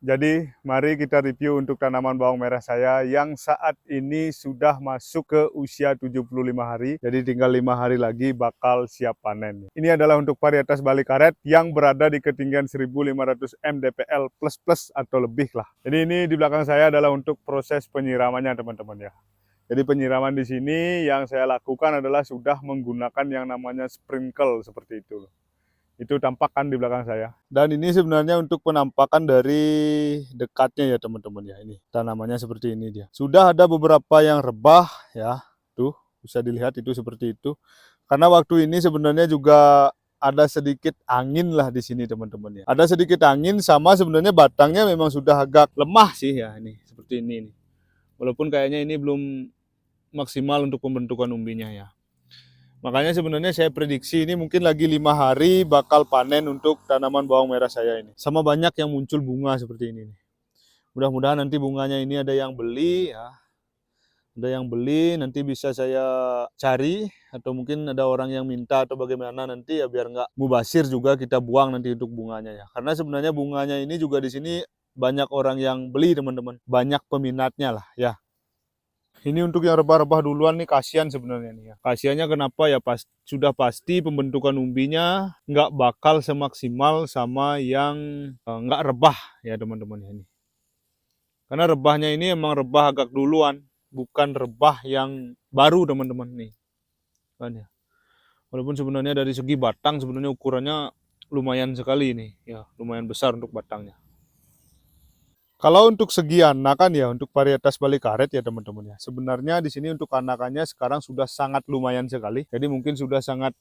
Jadi mari kita review untuk tanaman bawang merah saya yang saat ini sudah masuk ke usia 75 hari. Jadi tinggal 5 hari lagi bakal siap panen. Ini adalah untuk varietas Bali Karet yang berada di ketinggian 1500 mdpl plus atau lebih lah. Jadi ini di belakang saya adalah untuk proses penyiramannya teman-teman ya. Jadi penyiraman di sini yang saya lakukan adalah sudah menggunakan yang namanya sprinkle seperti itu. Itu tampakkan di belakang saya. Dan ini sebenarnya untuk penampakan dari dekatnya ya teman-teman ya. Ini tanamannya seperti ini dia. Sudah ada beberapa yang rebah ya. Tuh bisa dilihat itu seperti itu. Karena waktu ini sebenarnya juga ada sedikit angin lah di sini teman-teman ya. Ada sedikit angin sama sebenarnya batangnya memang sudah agak lemah sih ya. Ini seperti ini nih. Walaupun kayaknya ini belum maksimal untuk pembentukan umbinya ya. Makanya sebenarnya saya prediksi ini mungkin lagi 5 hari bakal panen untuk tanaman bawang merah saya ini. Sama banyak yang muncul bunga seperti ini. Mudah-mudahan nanti bunganya ini ada yang beli ya. Ada yang beli, nanti bisa saya cari atau mungkin ada orang yang minta atau bagaimana nanti ya biar nggak mubasir juga kita buang nanti untuk bunganya ya. Karena sebenarnya bunganya ini juga di sini banyak orang yang beli teman-teman. Banyak peminatnya lah ya. Ini untuk yang rebah-rebah duluan nih kasihan sebenarnya nih ya. Kasihannya kenapa ya sudah pasti pembentukan umbinya nggak bakal semaksimal sama yang nggak rebah ya teman-teman ini. Karena rebahnya ini emang rebah agak duluan, bukan rebah yang baru teman-teman nih. Kan ya. Walaupun sebenarnya dari segi batang sebenarnya ukurannya lumayan sekali nih ya, lumayan besar untuk batangnya. Kalau untuk segi anakan ya, untuk varietas Bali Karet ya teman-teman ya. Sebenarnya di sini untuk anakannya sekarang sudah sangat lumayan sekali. Jadi mungkin sudah sangat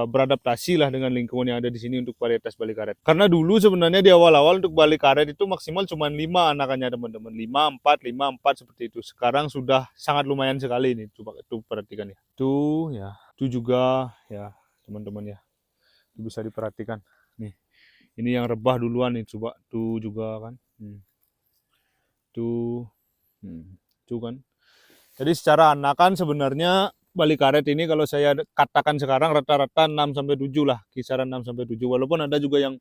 beradaptasi lah dengan lingkungan yang ada di sini untuk varietas Bali Karet. Karena dulu sebenarnya di awal-awal untuk Bali Karet itu maksimal cuma 5 anakannya teman-teman. 5, 4 seperti itu. Sekarang sudah sangat lumayan sekali ini. Coba itu perhatikan ya. Tuh ya, itu juga ya teman-teman ya. Itu bisa diperhatikan. Nih, ini yang rebah duluan nih coba. Tuh juga kan. Tuh, tuh kan. Jadi secara anakan sebenarnya Bali Karet ini kalau saya katakan sekarang rata-rata 6-7 lah, kisaran 6-7. Walaupun ada juga yang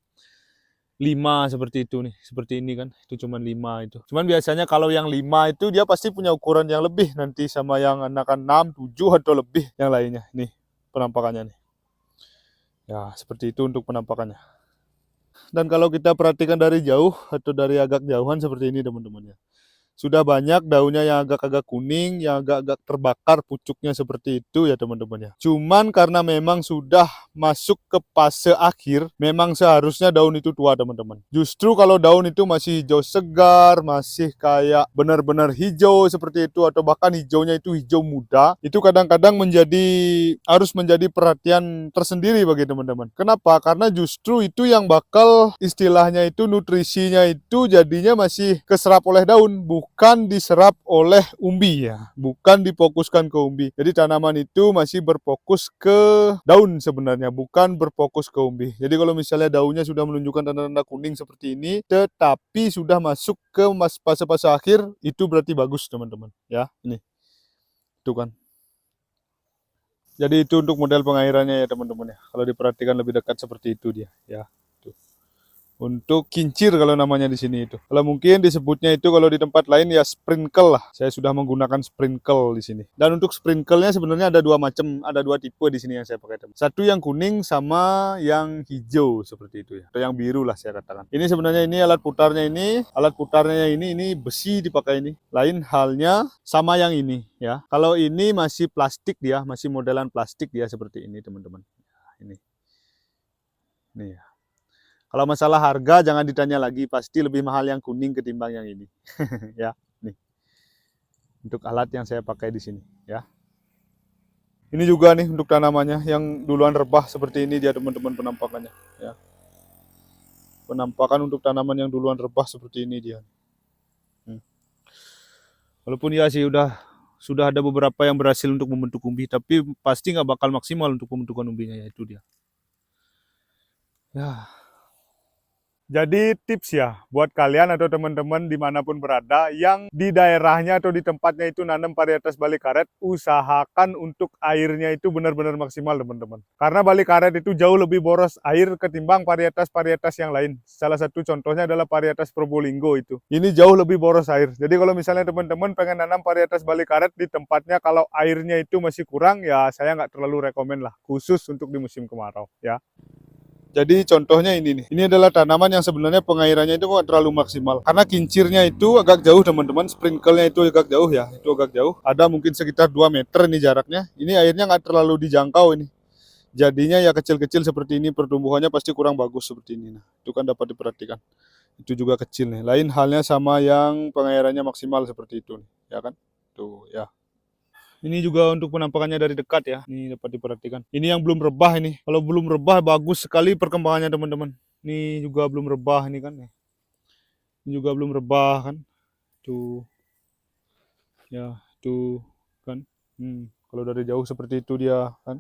5 seperti itu nih, seperti ini kan. Itu cuma 5 itu. Cuman biasanya kalau yang 5 itu dia pasti punya ukuran yang lebih nanti sama yang anakan 6, 7 atau lebih yang lainnya. Nih penampakannya nih. Ya, seperti itu untuk penampakannya. Dan kalau kita perhatikan dari jauh atau dari agak jauhan seperti ini teman-teman ya. Sudah banyak daunnya yang agak-agak kuning, yang agak-agak terbakar pucuknya seperti itu ya teman-teman ya. Cuman karena memang sudah masuk ke fase akhir, memang seharusnya daun itu tua teman-teman. Justru kalau daun itu masih hijau segar, masih kayak benar-benar hijau seperti itu, atau bahkan hijaunya itu hijau muda, itu kadang-kadang harus menjadi perhatian tersendiri bagi teman-teman. Kenapa? Karena justru itu yang bakal istilahnya itu nutrisinya itu jadinya masih keserap oleh daun, bukan diserap oleh umbi ya, bukan difokuskan ke umbi. Jadi tanaman itu masih berfokus ke daun sebenarnya, bukan berfokus ke umbi. Jadi kalau misalnya daunnya sudah menunjukkan tanda-tanda kuning seperti ini, tetapi sudah masuk ke fase-fase akhir, itu berarti bagus teman-teman. Ya, ini, itu kan. Jadi itu untuk model pengairannya ya teman-teman ya. Kalau diperhatikan lebih dekat seperti itu dia, ya. Untuk kincir kalau namanya di sini itu. Kalau mungkin disebutnya itu kalau di tempat lain ya sprinkle lah. Saya sudah menggunakan sprinkle di sini. Dan untuk sprinklenya sebenarnya ada 2 macam, ada 2 tipe di sini yang saya pakai. Satu yang kuning sama yang hijau seperti itu ya. Atau yang biru lah saya katakan. Ini sebenarnya ini alat putarnya ini besi dipakai ini. Lain halnya sama yang ini ya. Kalau ini masih plastik dia, masih modelan plastik dia seperti ini teman-teman. Ini. Nih ya. Kalau masalah harga jangan ditanya lagi, pasti lebih mahal yang kuning ketimbang yang ini. Ya, nih. Untuk alat yang saya pakai di sini, ya. Ini juga nih untuk tanamannya yang duluan rebah seperti ini dia teman-teman penampakannya, ya. Penampakan untuk tanaman yang duluan rebah seperti ini dia. Walaupun ya sih sudah ada beberapa yang berhasil untuk membentuk umbi, tapi pasti nggak bakal maksimal untuk pembentukan umbinya ya itu dia. Ya. Jadi tips ya buat kalian atau teman-teman dimanapun berada yang di daerahnya atau di tempatnya itu nanam varietas bali karet, usahakan untuk airnya itu benar-benar maksimal teman-teman. Karena bali karet itu jauh lebih boros air ketimbang varietas-varietas yang lain. Salah satu contohnya adalah varietas Probolinggo itu. Ini jauh lebih boros air. Jadi kalau misalnya teman-teman pengen nanam varietas bali karet di tempatnya kalau airnya itu masih kurang, ya saya nggak terlalu rekomen lah, khusus untuk di musim kemarau ya. Jadi contohnya ini nih. Ini adalah tanaman yang sebenarnya pengairannya itu nggak terlalu maksimal. Karena kincirnya itu agak jauh teman-teman. Sprinkle-nya itu agak jauh ya. Itu agak jauh. Ada mungkin sekitar 2 meter ini jaraknya. Ini airnya nggak terlalu dijangkau ini. Jadinya ya kecil-kecil seperti ini. Pertumbuhannya pasti kurang bagus seperti ini. Nah, itu kan dapat diperhatikan. Itu juga kecil nih. Lain halnya sama yang pengairannya maksimal seperti itu nih. Ya kan? Tuh ya. Ini juga untuk penampakannya dari dekat ya. Ini dapat diperhatikan. Ini yang belum rebah ini. Kalau belum rebah bagus sekali perkembangannya teman-teman. Ini juga belum rebah ini kan. Ini juga belum rebah kan. Tuh. Ya, tuh kan. Kalau dari jauh seperti itu dia kan.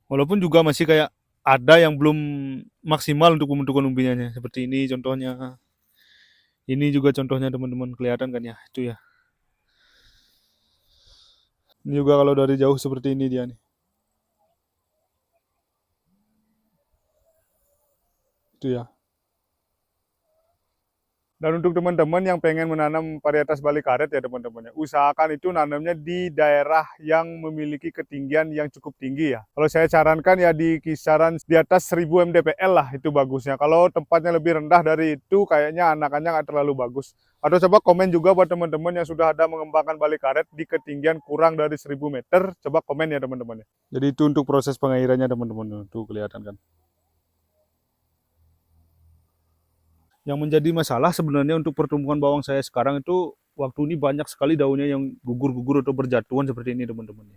Walaupun juga masih kayak ada yang belum maksimal untuk pembentukan umbinya. Seperti ini contohnya. Ini juga contohnya teman-teman, kelihatan kan ya. Itu ya. Ini juga kalau dari jauh seperti ini dia nih. Itu ya. Dan untuk teman-teman yang pengen menanam varietas bali karet ya teman-teman ya, usahakan itu nanamnya di daerah yang memiliki ketinggian yang cukup tinggi ya. Kalau saya sarankan ya di kisaran di atas 1000 mdpl lah itu bagusnya. Kalau tempatnya lebih rendah dari itu kayaknya anakannya nggak terlalu bagus. Atau coba komen juga buat teman-teman yang sudah ada mengembangkan bali karet di ketinggian kurang dari 1000 meter, coba komen ya teman-teman ya. Jadi itu untuk proses pengairannya teman-teman, tuh kelihatan kan. Yang menjadi masalah sebenarnya untuk pertumbuhan bawang saya sekarang itu waktu ini banyak sekali daunnya yang gugur-gugur atau berjatuhan seperti ini teman-teman.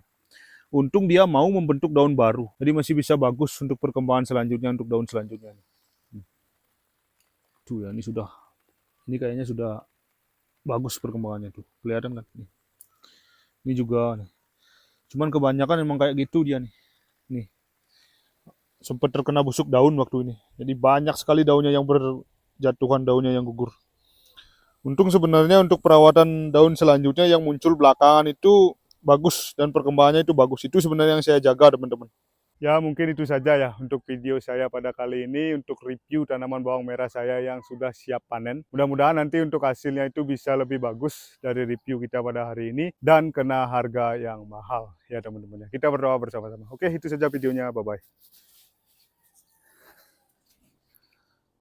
Untung dia mau membentuk daun baru, jadi masih bisa bagus untuk perkembangan selanjutnya untuk daun selanjutnya. Tuh ya, ini kayaknya sudah bagus perkembangannya tuh, kelihatan kan? Ini juga, nih. Cuman kebanyakan memang kayak gitu dia nih. Nih, sempat terkena busuk daun waktu ini. Jadi banyak sekali daunnya yang berjatuhan, daunnya yang gugur. Untung sebenarnya untuk perawatan daun selanjutnya yang muncul belakangan itu bagus dan perkembangannya itu bagus. Itu sebenarnya yang saya jaga teman-teman. Ya mungkin itu saja ya untuk video saya pada kali ini untuk review tanaman bawang merah saya yang sudah siap panen. Mudah-mudahan nanti untuk hasilnya itu bisa lebih bagus dari review kita pada hari ini dan kena harga yang mahal ya teman-teman. Kita berdoa bersama-sama. Oke, itu saja videonya. Bye-bye.